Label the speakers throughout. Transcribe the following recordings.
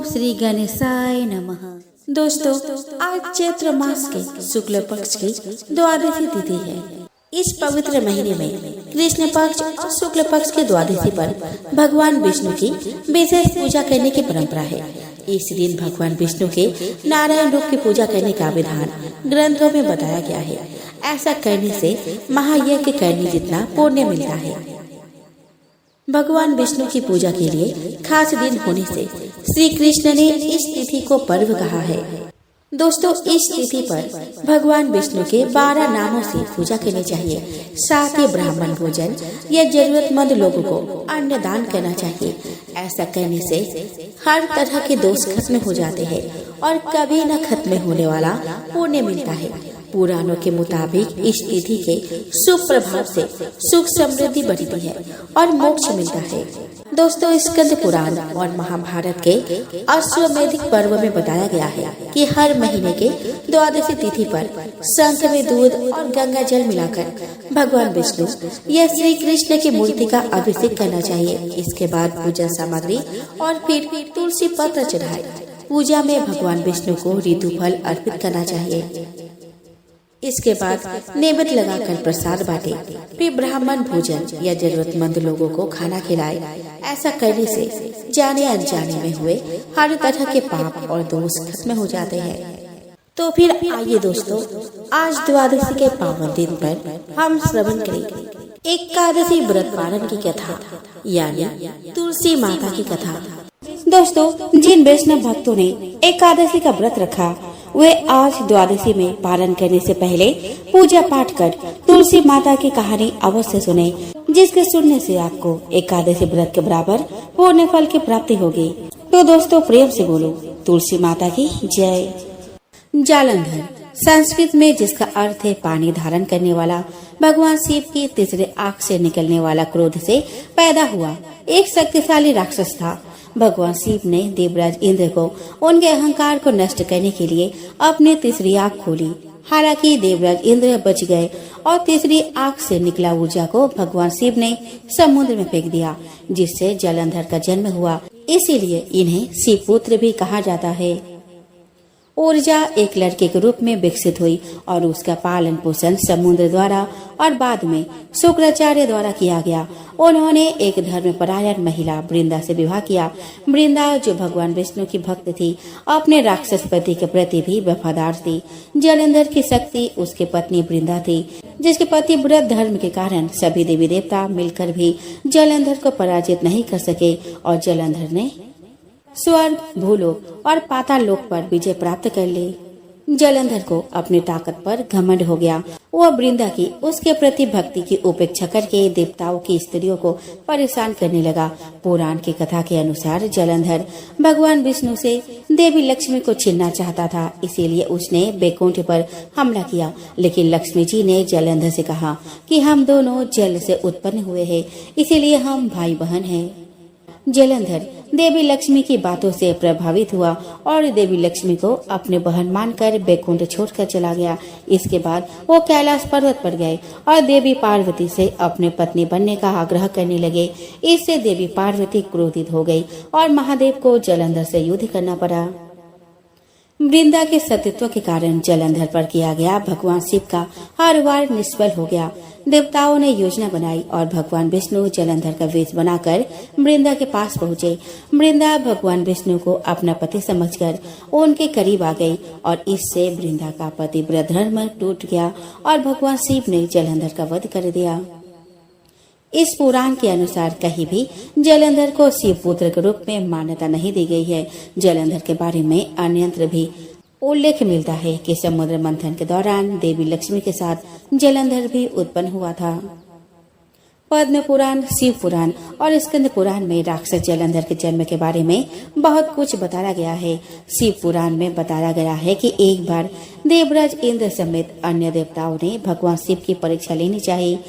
Speaker 1: श्री गणेशाय नमः। दोस्तों, आज चैत्र मास के शुक्ल पक्ष की द्वादशी तिथि है। इस पवित्र महीने में कृष्ण पक्ष और शुक्ल पक्ष के द्वादशी पर भगवान विष्णु की विशेष पूजा करने की परंपरा है। इस दिन भगवान विष्णु के नारायण रूप की पूजा करने का विधान ग्रंथों में बताया गया है। ऐसा करने से महायज्ञ करने जितना पुण्य मिलता है। भगवान विष्णु की पूजा के लिए खास दिन होने से श्री कृष्ण ने इस तिथि को पर्व कहा है। दोस्तों, इस तिथि पर भगवान विष्णु के 12 नामों से पूजा करनी चाहिए। साथ ही ब्राह्मण भोजन या जरूरतमंद लोगों को अन्न दान करना चाहिए। ऐसा करने से हर तरह के दोष खत्म हो जाते हैं और कभी न खत्म होने वाला पुण्य मिलता है। पुराणों के मुताबिक इस तिथि के शुभ प्रभाव से सुख समृद्धि बढ़ती है और मोक्ष मिलता है। दोस्तों, स्कंद पुराण और महाभारत के अश्वमेधिक पर्व में बताया गया है कि हर महीने के द्वादशी तिथि पर शंख में दूध और गंगा जल मिलाकर भगवान विष्णु या श्री कृष्ण की मूर्ति का अभिषेक करना चाहिए। इसके बाद पूजा सामग्री और फिर तुलसी पत्र चढ़ाए। पूजा में भगवान विष्णु को ऋतु फल अर्पित करना चाहिए। इसके बाद नैवेद्य लगाकर प्रसाद बांटे, फिर ब्राह्मण भोजन या जरूरतमंद लोगों को खाना खिलाए। ऐसा करने से जाने अनजाने में हुए हर तरह के पाप और दोष खत्म हो जाते हैं। तो फिर आइए दोस्तों, आज द्वादशी के पावन दिन पर हम श्रवण करें एकादशी व्रत पालन की कथा, यानी तुलसी माता की कथा। दोस्तों, जिन वैष्णव भक्तों ने एकादशी का व्रत रखा वे आज द्वादशी में पालन करने से पहले पूजा पाठ कर तुलसी माता की कहानी अवश्य सुने, जिसके सुनने से आपको एकादशी व्रत के बराबर पुण्य फल की प्राप्ति होगी। तो दोस्तों, प्रेम से बोलो तुलसी माता की जय। जालंधर संस्कृत में, जिसका अर्थ है पानी धारण करने वाला, भगवान शिव की तीसरे आंख से निकलने वाला क्रोध से पैदा हुआ एक शक्तिशाली राक्षस था। भगवान शिव ने देवराज इंद्र को उनके अहंकार को नष्ट करने के लिए अपनी तीसरी आंख खोली। हालांकि देवराज इंद्र बच गए और तीसरी आंख से निकला ऊर्जा को भगवान शिव ने समुद्र में फेंक दिया, जिससे जालंधर का जन्म हुआ। इसीलिए इन्हें शिव पुत्र भी कहा जाता है। ऊर्जा एक लड़के के रूप में विकसित हुई और उसका पालन पोषण समुद्र द्वारा और बाद में शुक्राचार्य द्वारा किया गया। उन्होंने एक धर्मपरायण महिला वृंदा से विवाह किया। वृंदा, जो भगवान विष्णु की भक्त थी, अपने राक्षस पति के प्रति भी वफादार थी। जालंधर की शक्ति उसकी पत्नी वृंदा थी, जिसके पति व्रत धर्म के कारण सभी देवी देवता मिलकर भी जालंधर को पराजित नहीं कर सके और जालंधर ने स्वर्ग, भूलोक और पाताल लोक पर विजय प्राप्त कर ली। जालंधर को अपनी ताकत पर घमंड हो गया। वह वृंदा की उसके प्रति भक्ति की उपेक्षा करके देवताओं की स्त्रियों को परेशान करने लगा। पुराण की कथा के अनुसार जालंधर भगवान विष्णु से देवी लक्ष्मी को छीनना चाहता था, इसीलिए उसने बैकुंठ पर हमला किया। लेकिन लक्ष्मी जी ने जालंधर से कहा कि हम दोनों जल से उत्पन्न हुए हैं, इसीलिए हम भाई बहन हैं। जालंधर देवी लक्ष्मी की बातों से प्रभावित हुआ और देवी लक्ष्मी को अपने बहन मानकर बैकुंठ छोड़कर चला गया। इसके बाद वो कैलाश पर्वत पर गए और देवी पार्वती से अपने पत्नी बनने का आग्रह करने लगे। इससे देवी पार्वती क्रोधित हो गई और महादेव को जालंधर से युद्ध करना पड़ा। वृंदा के सतीत्व के कारण जालंधर पर किया गया भगवान शिव का हर वार निष्फल हो गया। देवताओं ने योजना बनाई और भगवान विष्णु जालंधर का वेश बनाकर वृंदा के पास पहुँचे। वृंदा भगवान विष्णु को अपना पति समझकर उनके करीब आ गई और इससे वृंदा का पति व्रत धर्म टूट गया और भगवान शिव ने जालंधर का वध कर दिया। इस पुराण के अनुसार कहीं भी जालंधर को शिव पुत्र के रूप में मान्यता नहीं दी गई है। जालंधर के बारे में अन्यत्र भी उल्लेख मिलता है कि समुद्र मंथन के दौरान देवी लक्ष्मी के साथ जालंधर भी उत्पन्न हुआ था। पद्म पुराण, शिव पुराण और स्कंद पुराण में राक्षस जालंधर के जन्म के बारे में बहुत कुछ बताया गया है। शिव पुराण में बताया गया है कि एक बार देवराज इंद्र समेत अन्य देवताओं ने भगवान शिव की परीक्षा लेनी चाहिए।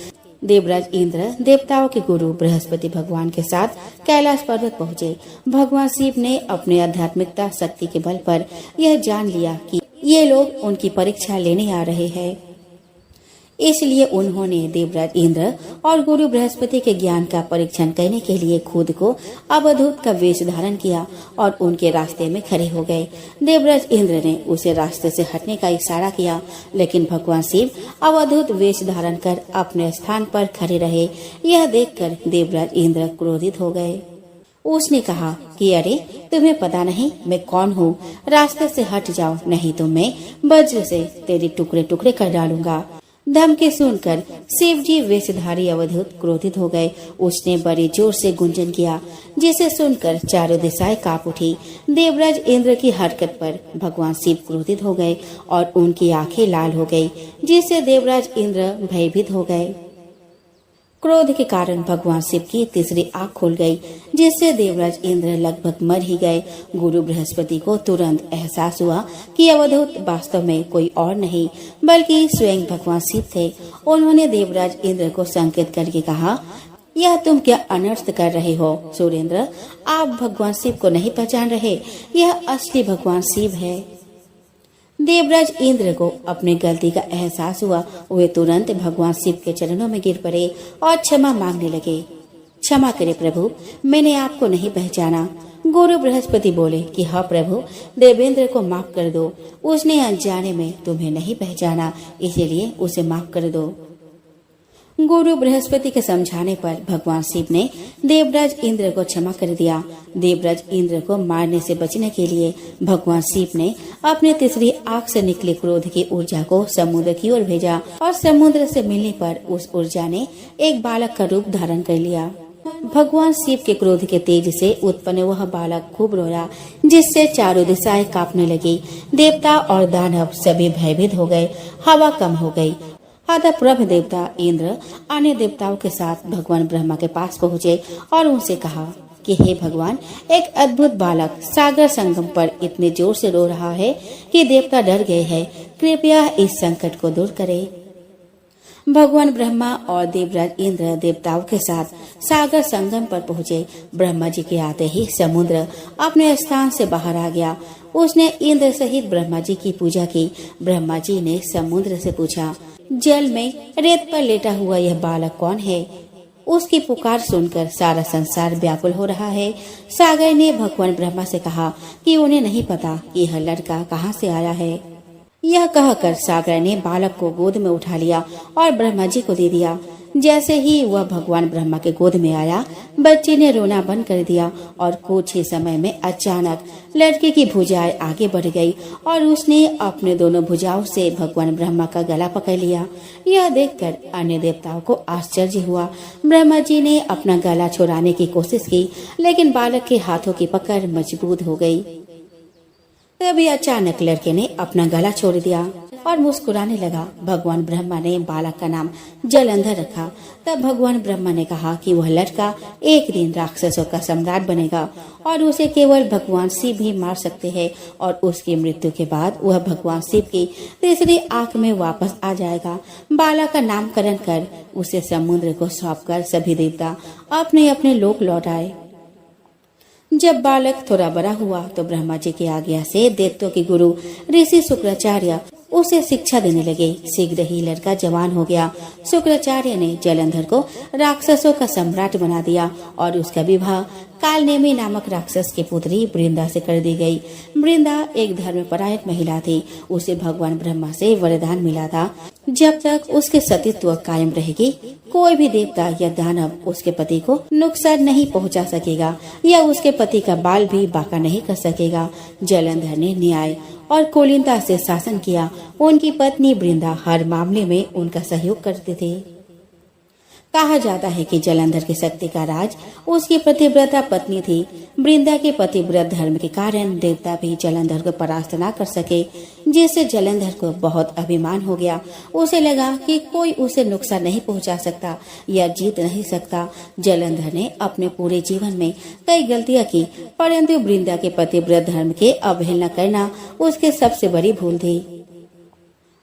Speaker 1: देवराज इंद्र देवताओं के गुरु बृहस्पति भगवान के साथ कैलाश पर्वत पहुँचे। भगवान शिव ने अपने आध्यात्मिकता शक्ति के बल पर यह जान लिया कि ये लोग उनकी परीक्षा लेने आ रहे हैं। इसलिए उन्होंने देवराज इंद्र और गुरु बृहस्पति के ज्ञान का परीक्षण करने के लिए खुद को अवधूत का वेश धारण किया और उनके रास्ते में खड़े हो गए। देवराज इंद्र ने उसे रास्ते से हटने का इशारा किया, लेकिन भगवान शिव अवधूत वेश धारण कर अपने स्थान पर खड़े रहे। यह देखकर देवराज इंद्र क्रोधित हो गए। उसने कहा कि अरे, तुम्हें पता नहीं मैं कौन हूँ? रास्ते से हट जाओ, नहीं तो मैं वज्र से तेरे टुकड़े टुकड़े कर डालूंगा। धमकी सुनकर शिव जी वेशधारी अवधूत क्रोधित हो गए। उसने बड़े जोर से गुंजन किया, जिसे सुनकर चारों दिशाएं कांप उठी। देवराज इंद्र की हरकत पर भगवान शिव क्रोधित हो गए और उनकी आंखें लाल हो गई, जिससे देवराज इंद्र भयभीत हो गए। क्रोध के कारण भगवान शिव की तीसरी आंख खुल गई, जिससे देवराज इंद्र लगभग मर ही गए। गुरु बृहस्पति को तुरंत एहसास हुआ कि अवधूत वास्तव में कोई और नहीं बल्कि स्वयं भगवान शिव थे। उन्होंने देवराज इंद्र को संकेत करके कहा, यह तुम क्या अनर्थ कर रहे हो सुरेंद्र? आप भगवान शिव को नहीं पहचान रहे? यह असली भगवान शिव है। देवराज इंद्र को अपनी गलती का एहसास हुआ। वे तुरंत भगवान शिव के चरणों में गिर पड़े और क्षमा मांगने लगे। क्षमा करें प्रभु, मैंने आपको नहीं पहचाना। गुरु बृहस्पति बोले कि हाँ प्रभु, देवेंद्र को माफ कर दो। उसने अनजाने में तुम्हें नहीं पहचाना, इसीलिए उसे माफ कर दो। गुरु बृहस्पति के समझाने पर भगवान शिव ने देवराज इंद्र को क्षमा कर दिया। देवराज इंद्र को मारने से बचने के लिए भगवान शिव ने अपने तीसरी आंख से निकले क्रोध की ऊर्जा को समुद्र की ओर भेजा और समुद्र से मिलने पर उस ऊर्जा ने एक बालक का रूप धारण कर लिया। भगवान शिव के क्रोध के तेज से उत्पन्न वह बालक खूब रोया, जिससे चारों दिशाएं कांपने लगी। देवता और दानव सभी भयभीत हो गए। हवा कम हो गई। अतः प्रभ देवता इंद्र अन्य देवताओं के साथ भगवान ब्रह्मा के पास पहुँचे और उनसे कहा कि हे भगवान, एक अद्भुत बालक सागर संगम पर इतने जोर से रो रहा है कि देवता डर गए हैं। कृपया इस संकट को दूर करें। भगवान ब्रह्मा और देवराज इंद्र देवताओं के साथ सागर संगम पर पहुँचे। ब्रह्मा जी के आते ही समुद्र अपने स्थान से बाहर आ गया। उसने इंद्र सहित ब्रह्मा जी की पूजा की। ब्रह्मा जी ने समुद्र से पूछा, जल में रेत पर लेटा हुआ यह बालक कौन है? उसकी पुकार सुनकर सारा संसार व्याकुल हो रहा है। सागर ने भगवान ब्रह्मा से कहा कि उन्हें नहीं पता कि यह लड़का कहाँ से आया है। यह कहकर सागर ने बालक को गोद में उठा लिया और ब्रह्मा जी को दे दिया। जैसे ही वह भगवान ब्रह्मा के गोद में आया, बच्चे ने रोना बंद कर दिया और कुछ ही समय में अचानक लड़के की भुजाएं आगे बढ़ गई और उसने अपने दोनों भुजाओं से भगवान ब्रह्मा का गला पकड़ लिया। यह देखकर अन्य देवताओं को आश्चर्य हुआ। ब्रह्मा जी ने अपना गला छुड़ाने की कोशिश की, लेकिन बालक के हाथों की पकड़ मजबूत हो गई। तभी अचानक लड़के ने अपना गला छोड़ दिया और मुस्कुराने लगा। भगवान ब्रह्मा ने बालक का नाम जलंधर रखा। तब भगवान ब्रह्मा ने कहा कि वह लड़का एक दिन राक्षसों का सम्राट बनेगा और उसे केवल भगवान शिव ही मार सकते हैं और उसकी मृत्यु के बाद वह भगवान शिव की तीसरी आंख में वापस आ जाएगा। बालक का नामकरण कर उसे समुद्र को सौंपकर सभी देवता अपने अपने लोक लौट आए। जब बालक थोड़ा बड़ा हुआ तो ब्रह्मा जी की आज्ञा से दैत्यों के गुरु ऋषि शुक्राचार्य उसे शिक्षा देने लगे। शीघ्र ही लड़का जवान हो गया। शुक्राचार्य ने जलंधर को राक्षसों का सम्राट बना दिया और उसका विवाह कालनेमी नामक राक्षस की पुत्री वृंदा से कर दी गई। वृंदा एक धर्मपरायण महिला थी। उसे भगवान ब्रह्मा से वरदान मिला था, जब तक उसके सतीत्व कायम रहेगी, कोई भी देवता या दानव उसके पति को नुकसान नहीं पहुंचा सकेगा या उसके पति का बाल भी बांका नहीं कर सकेगा। जलंधर ने न्याय और कुलीनता से शासन किया। उनकी पत्नी वृंदा हर मामले में उनका सहयोग करती थी। कहा जाता है कि जलंधर की शक्ति का राज उसकी पतिव्रता पत्नी थी। वृंदा के पतिव्रत धर्म के कारण देवता भी जलंधर को परास्त न कर सके, जिससे जलंधर को बहुत अभिमान हो गया। उसे लगा कि कोई उसे नुकसान नहीं पहुंचा सकता या जीत नहीं सकता। जलंधर ने अपने पूरे जीवन में कई गलतियां की, परंतु वृंदा के पतिव्रत धर्म के अवहेलना करना उसकी सबसे बड़ी भूल थी।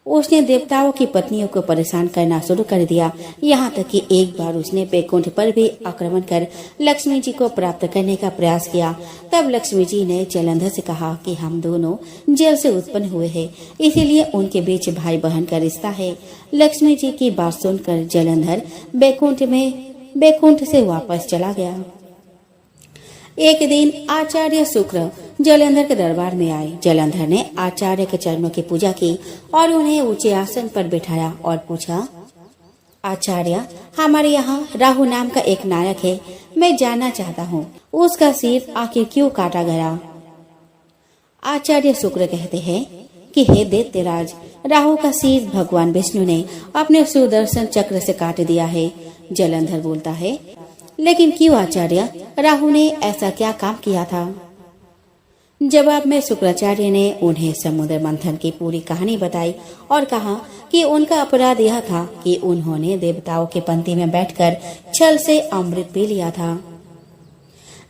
Speaker 1: उसने देवताओं की पत्नियों को परेशान करना शुरू कर दिया। यहाँ तक कि एक बार उसने बैकुंठ पर भी आक्रमण कर लक्ष्मी जी को प्राप्त करने का प्रयास किया। तब लक्ष्मी जी ने जलंधर से कहा कि हम दोनों जल से उत्पन्न हुए हैं, इसीलिए उनके बीच भाई बहन का रिश्ता है। लक्ष्मी जी की बात सुनकर जलंधर बैकुंठ से वापस चला गया। एक दिन आचार्य शुक्र जलंधर के दरबार में आए। जलंधर ने आचार्य के चरणों की पूजा की और उन्हें ऊंचे आसन पर बिठाया और पूछा, आचार्य, हमारे यहाँ राहु नाम का एक नायक है, मैं जानना चाहता हूँ उसका सिर आखिर क्यों काटा गया। आचार्य शुक्र कहते हैं कि हे दैत्यराज, राहु का सिर भगवान विष्णु ने अपने सुदर्शन चक्र से काट दिया है। जलंधर बोलता है, लेकिन क्यों आचार्य, राहु ने ऐसा क्या काम किया था। जवाब में शुक्राचार्य ने उन्हें समुद्र मंथन की पूरी कहानी बताई और कहा कि उनका अपराध यह था कि उन्होंने देवताओं की पंक्ति में बैठकर छल से अमृत पी लिया था।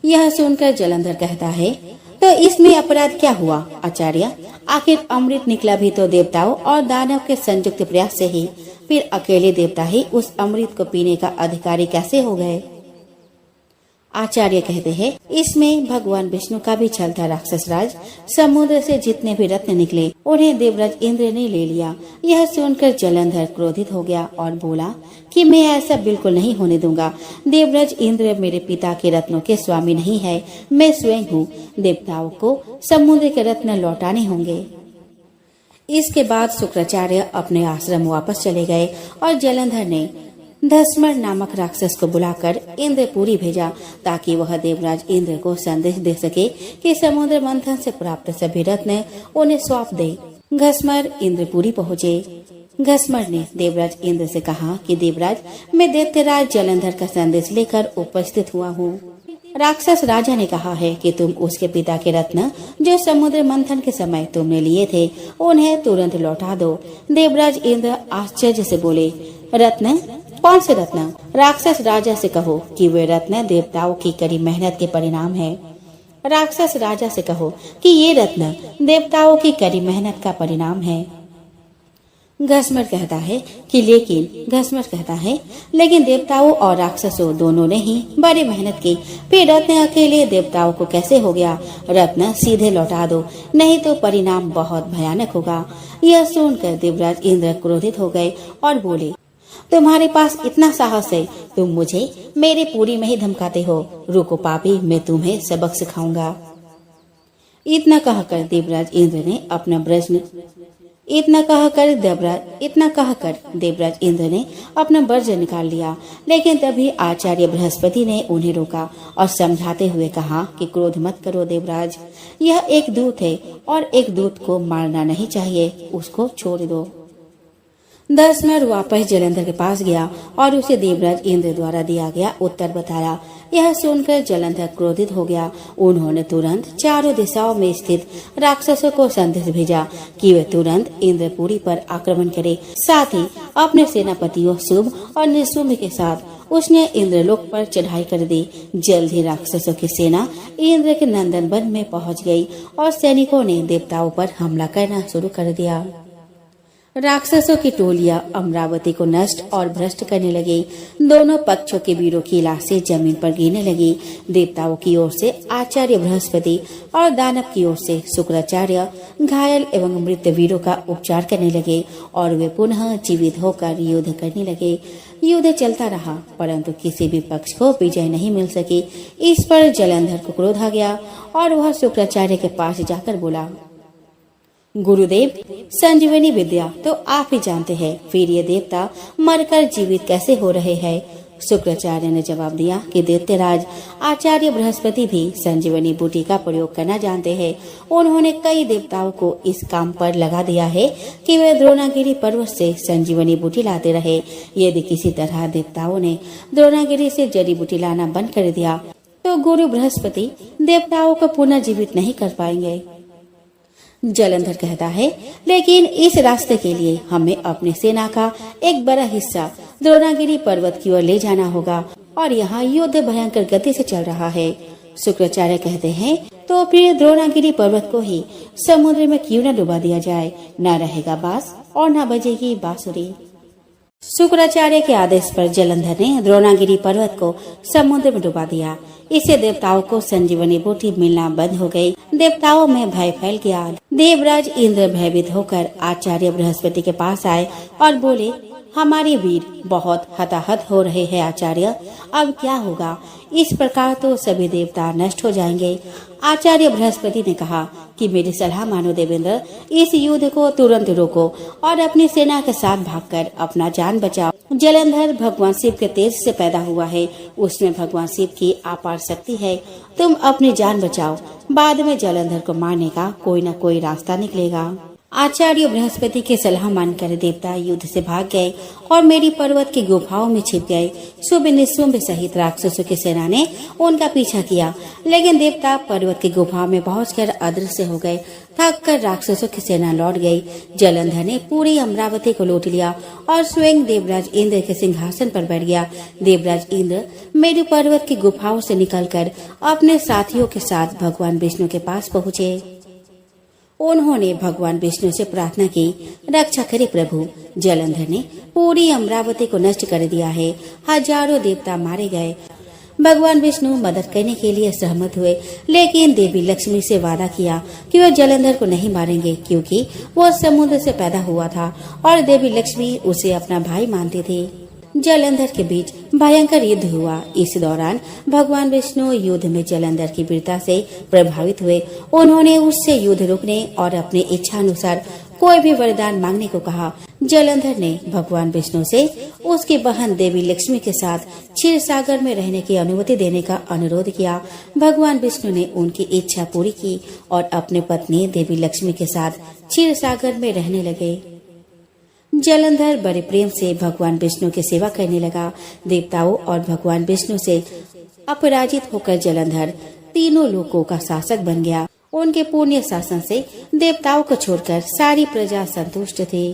Speaker 1: यह सुनकर जलंधर कहता है, तो इसमें अपराध क्या हुआ आचार्य, आखिर अमृत निकला भी तो देवताओं और दानव के संयुक्त प्रयास से ही, फिर अकेले देवता ही उस अमृत को पीने का अधिकारी कैसे हो गए। आचार्य कहते हैं, इसमें भगवान विष्णु का भी छल था राक्षस राज। समुद्र से जितने भी रत्न निकले उन्हें देवराज इंद्र ने ले लिया। यह सुनकर जलंधर क्रोधित हो गया और बोला कि मैं ऐसा बिल्कुल नहीं होने दूंगा। देवराज इंद्र मेरे पिता के रत्नों के स्वामी नहीं है, मैं स्वयं हूँ। देवताओं को समुद्र के रत्न लौटाने होंगे। इसके बाद शुक्राचार्य अपने आश्रम वापस चले गए और जलंधर ने धस्मर नामक राक्षस को बुलाकर इंद्रपुरी भेजा ताकि वह देवराज इंद्र को संदेश दे सके कि समुद्र मंथन से प्राप्त सभी रत्न उन्हें सौंप दे। घस्मर इंद्रपुरी पहुँचे। घस्मर ने देवराज इंद्र से कहा कि देवराज, मैं दैत्यराज जलंधर का संदेश लेकर उपस्थित हुआ हूँ। राक्षस राजा ने कहा है कि तुम उसके पिता के रत्न जो समुद्र मंथन के समय तुमने लिए थे उन्हें तुरंत लौटा दो। देवराज इंद्र आश्चर्य से बोले, रत्न? कौन से रत्न? राक्षस राजा से कहो कि वे रत्न देवताओं की कड़ी मेहनत के परिणाम है। राक्षस राजा से कहो कि ये रत्न देवताओं की कड़ी मेहनत का परिणाम है। घस्मर कहता है लेकिन देवताओं और राक्षसों दोनों ने ही बड़ी मेहनत की, फिर रत्न अकेले देवताओं को कैसे हो गया। रत्न सीधे लौटा दो, नहीं तो परिणाम बहुत भयानक होगा। यह सुनकर देवराज इंद्र क्रोधित हो गए और बोले, तुम्हारे पास इतना साहस है, तुम मुझे मेरे पुरी में ही धमकाते हो। रुको पापी, मैं तुम्हें सबक सिखाऊंगा। इतना कहकर देवराज इंद्र ने अपना वज्र निकाल लिया। लेकिन तभी आचार्य बृहस्पति ने उन्हें रोका और समझाते हुए कहा कि क्रोध मत करो देवराज, यह एक दूत है और एक दूत को मारना नहीं चाहिए, उसको छोड़ दो। धस्मर वापस जलंधर के पास गया और उसे देवराज इंद्र द्वारा दिया गया उत्तर बताया। यह सुनकर जलंधर क्रोधित हो गया। उन्होंने तुरंत चारों दिशाओं में स्थित राक्षसों को संदेश भेजा कि वे तुरंत इंद्रपुरी पर आक्रमण करें। साथ ही अपने सेनापतियों शुभ और निशुम्भ के साथ उसने इंद्रलोक पर चढ़ाई कर दी। जल्द ही राक्षसों की सेना इंद्र के नंदन वन में पहुंच गई और सैनिकों ने देवताओं पर हमला करना शुरू कर दिया। राक्षसों की टोलियां अमरावती को नष्ट और भ्रष्ट करने लगी। दोनों पक्षों के वीरों की लाशें जमीन पर गिरने लगी। देवताओं की ओर से आचार्य बृहस्पति और दानव की ओर से शुक्राचार्य घायल एवं मृत वीरों का उपचार करने लगे और वे पुनः जीवित होकर युद्ध करने लगे। युद्ध चलता रहा परंतु किसी भी पक्ष को विजय नहीं मिल सकी। इस पर जलंधर को क्रोध आ गया और वह शुक्राचार्य के पास जाकर बोला, गुरुदेव, संजीवनी विद्या तो आप ही जानते हैं, फिर ये देवता मरकर जीवित कैसे हो रहे हैं। शुक्राचार्य ने जवाब दिया कि दैत्यराज आचार्य बृहस्पति भी संजीवनी बूटी का प्रयोग करना जानते हैं। उन्होंने कई देवताओं को इस काम पर लगा दिया है कि वे द्रोणागिरी पर्वत से संजीवनी बूटी लाते रहे। यदि किसी तरह देवताओं ने द्रोणागिरी से जड़ी बूटी लाना बंद कर दिया तो गुरु बृहस्पति देवताओं को पुनः जीवित नहीं कर पाएंगे। जलंधर कहता है, लेकिन इस रास्ते के लिए हमें अपनी सेना का एक बड़ा हिस्सा द्रोणागिरी पर्वत की ओर ले जाना होगा और यहाँ युद्ध भयंकर गति से चल रहा है। शुक्राचार्य कहते हैं, तो फिर द्रोणागिरी पर्वत को ही समुद्र में क्यों न डुबा दिया जाए, न रहेगा बास और न बजेगी बांसुरी। शुक्राचार्य के आदेश पर जलंधर ने द्रोणागिरी पर्वत को समुद्र में डुबा दिया। इससे देवताओं को संजीवनी बूटी मिलना बंद हो गई। देवताओं में भय फैल गया। देवराज इंद्र भयभीत होकर आचार्य बृहस्पति के पास आए और बोले, हमारे वीर बहुत हताहत हो रहे हैं आचार्य, अब क्या होगा? इस प्रकार तो सभी देवता नष्ट हो जाएंगे। आचार्य बृहस्पति ने कहा कि मेरी सलाह मानो देवेंद्र, इस युद्ध को तुरंत रोको और अपनी सेना के साथ भागकर अपना जान बचाओ। जलंधर भगवान शिव के तेज से पैदा हुआ है, उसमें भगवान शिव की अपार शक्ति है। तुम अपनी जान बचाओ, बाद में जलंधर को मारने का कोई न कोई रास्ता निकलेगा। आचार्य बृहस्पति की सलाह मानकर देवता युद्ध से भाग गए और मेरी पर्वत की गुफाओं में छिप गए। शुभ निशुंभ सहित राक्षसों की सेना ने उनका पीछा किया, लेकिन देवता पर्वत की गुफाओं में पहुंचकर अदृश्य हो गए। थक कर राक्षसों की सेना लौट गई। जलंधर ने पूरी अमरावती को लूट लिया और स्वयं देवराज इंद्र के सिंहासन पर बैठ गया। देवराज इंद्र मेरु पर्वत की गुफाओं से निकलकर अपने साथियों के साथ भगवान विष्णु के पास पहुँचे। उन्होंने भगवान विष्णु से प्रार्थना की, रक्षा करे प्रभु। जलंधर ने पूरी अमरावती को नष्ट कर दिया है। हजारों देवता मारे गए। भगवान विष्णु मदद करने के लिए सहमत हुए, लेकिन देवी लक्ष्मी से वादा किया कि वह जलंधर को नहीं मारेंगे, क्योंकि वह समुद्र से पैदा हुआ था और देवी लक्ष्मी उसे अपना भाई मानती थी। जलंधर के बीच भयंकर युद्ध हुआ। इस दौरान भगवान विष्णु युद्ध में जलंधर की वीरता से प्रभावित हुए। उन्होंने उससे युद्ध रोकने और अपनी इच्छा अनुसार कोई भी वरदान मांगने को कहा। जलंधर ने भगवान विष्णु से उसकी बहन देवी लक्ष्मी के साथ क्षीर सागर में रहने की अनुमति देने का अनुरोध किया। भगवान विष्णु ने उनकी इच्छा पूरी की और अपनी पत्नी देवी लक्ष्मी के साथ क्षीर सागर में रहने लगे। जलंधर बड़े प्रेम से भगवान विष्णु की सेवा करने लगा। देवताओं और भगवान विष्णु से अपराजित होकर जलंधर तीनों लोकों का शासक बन गया। उनके पुण्य शासन से देवताओं को छोड़कर सारी प्रजा संतुष्ट थी।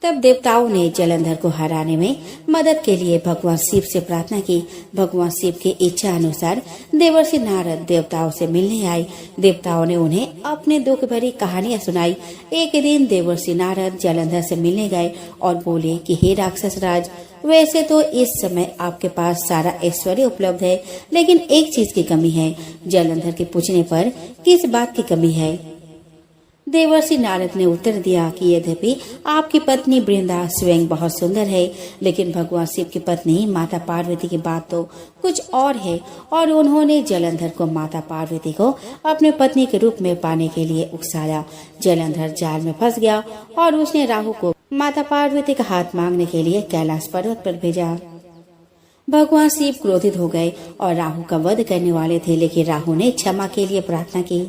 Speaker 1: तब देवताओं ने जलंधर को हराने में मदद के लिए भगवान शिव से प्रार्थना की। भगवान शिव की इच्छा अनुसार देवर्षि नारद देवताओं से मिलने आए। देवताओं ने उन्हें अपने दुख भरी कहानियां सुनाई। एक दिन देवर्षि नारद जलंधर से मिलने गए और बोले कि हे राक्षस राज, वैसे तो इस समय आपके पास सारा ऐश्वर्य उपलब्ध है, लेकिन एक चीज की कमी है। जलंधर के पूछने पर किस बात की कमी है? देवर्षि नारद ने उत्तर दिया कि यद्यपि आपकी पत्नी वृंदा स्वयं बहुत सुंदर है, लेकिन भगवान शिव की पत्नी माता पार्वती की बात तो कुछ और है, और उन्होंने जलंधर को माता पार्वती को अपने पत्नी के रूप में पाने के लिए उकसाया। जलंधर जाल में फंस गया और उसने राहु को माता पार्वती का हाथ मांगने के लिए कैलाश पर्वत पर भेजा। भगवान शिव क्रोधित हो गए और राहु का वध करने वाले थे, लेकिन राहु ने क्षमा के लिए प्रार्थना की।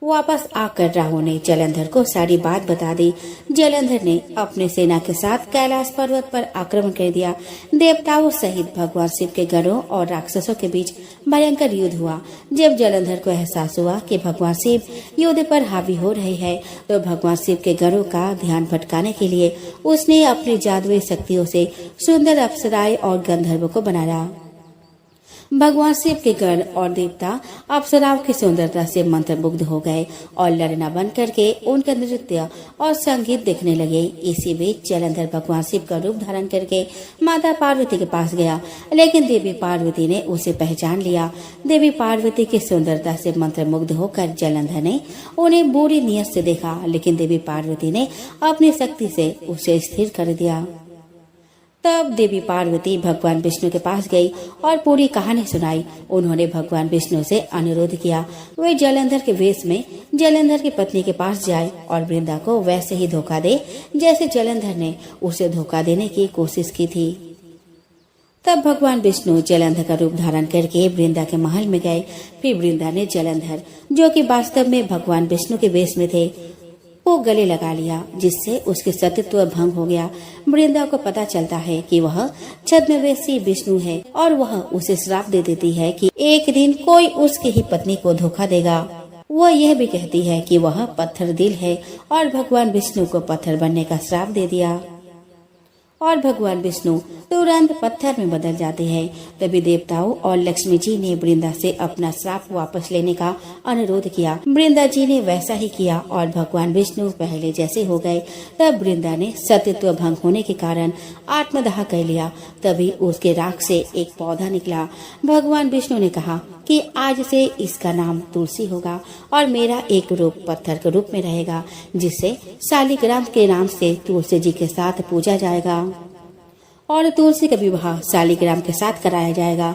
Speaker 1: वापस आकर राहु ने जलंधर को सारी बात बता दी। जलंधर ने अपने सेना के साथ कैलाश पर्वत पर आक्रमण कर दिया। देवताओं सहित भगवान शिव के गणों और राक्षसों के बीच भयंकर युद्ध हुआ। जब जलंधर को एहसास हुआ कि भगवान शिव युद्ध पर हावी हो रहे हैं, तो भगवान शिव के गणों का ध्यान भटकाने के लिए उसने अपनी जादुई शक्तियों से सुंदर अप्सराएं और गंधर्वों को बनाया। भगवान शिव के गण और देवता अप्सराओं की सुंदरता से मंत्रमुग्ध हो गए और लड़ना बंद करके उनका नृत्य और संगीत देखने लगे। इसी बीच जलंधर भगवान शिव का रूप धारण करके माता पार्वती के पास गया, लेकिन देवी पार्वती ने उसे पहचान लिया। देवी पार्वती की सुंदरता से मंत्रमुग्ध होकर जलंधर ने उन्हें बुरी नियत से देखा, लेकिन देवी पार्वती ने अपनी शक्ति से उसे स्थिर कर दिया। तब देवी पार्वती भगवान विष्णु के पास गई और पूरी कहानी सुनाई। उन्होंने भगवान विष्णु से अनुरोध किया वे जलंधर के वेश में जलंधर की पत्नी के पास जाए और वृंदा को वैसे ही धोखा दे जैसे जलंधर ने उसे धोखा देने की कोशिश की थी। तब भगवान विष्णु जलंधर का रूप धारण करके वृंदा के महल में गए। फिर वृंदा ने जलंधर, जो कि वास्तव में भगवान विष्णु के वेश में थे, को गले लगा लिया, जिससे उसके सतीत्व भंग हो गया। वृंदा को पता चलता है कि वह छद्मवेशी विष्णु है और वह उसे श्राप दे देती है कि एक दिन कोई उसकी ही पत्नी को धोखा देगा। वह यह भी कहती है कि वह पत्थर दिल है और भगवान विष्णु को पत्थर बनने का श्राप दे दिया। और भगवान विष्णु तुरंत पत्थर में बदल जाते हैं। तभी देवताओं और लक्ष्मी जी ने वृंदा से अपना श्राप वापस लेने का अनुरोध किया। वृंदा जी ने वैसा ही किया और भगवान विष्णु पहले जैसे हो गए। तब वृंदा ने सतीत्व भंग होने के कारण आत्मदाह कर लिया। तभी उसके राख से एक पौधा निकला। भगवान विष्णु ने कहा कि आज से इसका नाम तुलसी होगा और मेरा एक रूप पत्थर के रूप में रहेगा, जिससे शालिग्राम के नाम से तुलसी जी के साथ पूजा जाएगा और तुलसी का विवाह शालिग्राम के साथ कराया जाएगा।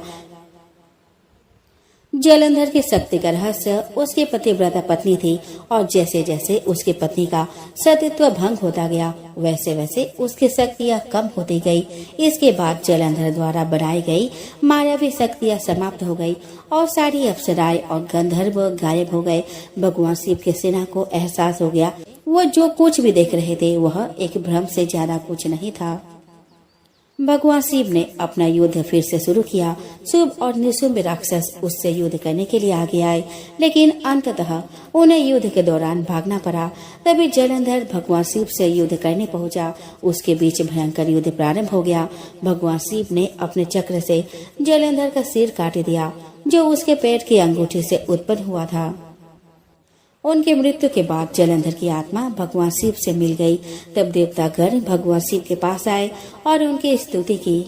Speaker 1: जलंधर की शक्ति का रहस्य उसकी पतिव्रता पत्नी थी और जैसे जैसे उसकी पत्नी का सतीत्व भंग होता गया वैसे वैसे उसकी शक्तियाँ कम होती गई। इसके बाद जलंधर द्वारा बनाई गई मायावी शक्तियाँ समाप्त हो गई और सारी अप्सराएं और गंधर्व गायब हो गए। भगवान शिव के सेना को एहसास हो गया वो जो कुछ भी देख रहे थे वह एक भ्रम से ज्यादा कुछ नहीं था। भगवान शिव ने अपना युद्ध फिर से शुरू किया। शुभ और निशुंभ राक्षस उससे युद्ध करने के लिए आगे आए, लेकिन अंततः उन्हें युद्ध के दौरान भागना पड़ा। तभी जलंधर भगवान शिव से युद्ध करने पहुंचा। उसके बीच भयंकर युद्ध प्रारंभ हो गया। भगवान शिव ने अपने चक्र से जलंधर का सिर काट दिया, जो उसके पैर की अंगूठी से उत्पन्न हुआ था। उनकी मृत्यु के बाद जलंधर की आत्मा भगवान शिव से मिल गई। तब देवतागण भगवान शिव के पास आए और उनकी स्तुति की।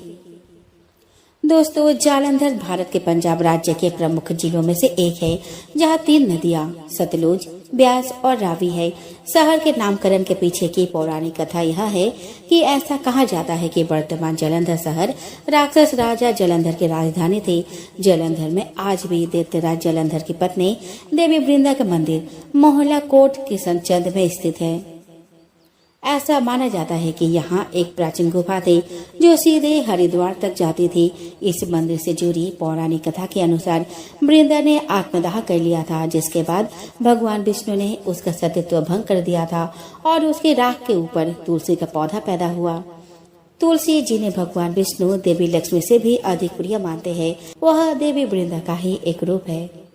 Speaker 1: दोस्तों, जालंधर भारत के पंजाब राज्य के प्रमुख जिलों में से एक है, जहां 3 नदियां सतलुज, ब्यास और रावी है। शहर के नामकरण के पीछे की पौराणिक कथा यह है कि ऐसा कहा जाता है कि वर्तमान जलंधर शहर राक्षस राजा जलंधर की राजधानी थी। जलंधर में आज भी दैत्यराज जलंधर की पत्नी देवी वृंदा का मंदिर मोहल्ला कोट किशनचंद में स्थित है। ऐसा माना जाता है कि यहाँ एक प्राचीन गुफा थी जो सीधे हरिद्वार तक जाती थी। इस मंदिर से जुड़ी पौराणिक कथा के अनुसार वृंदा ने आत्मदाह कर लिया था, जिसके बाद भगवान विष्णु ने उसका सतीत्व भंग कर दिया था और उसके राख के ऊपर तुलसी का पौधा पैदा हुआ। तुलसी जिन्हें भगवान विष्णु देवी लक्ष्मी से भी अधिक प्रिय मानते हैं, वह देवी वृंदा का ही एक रूप है।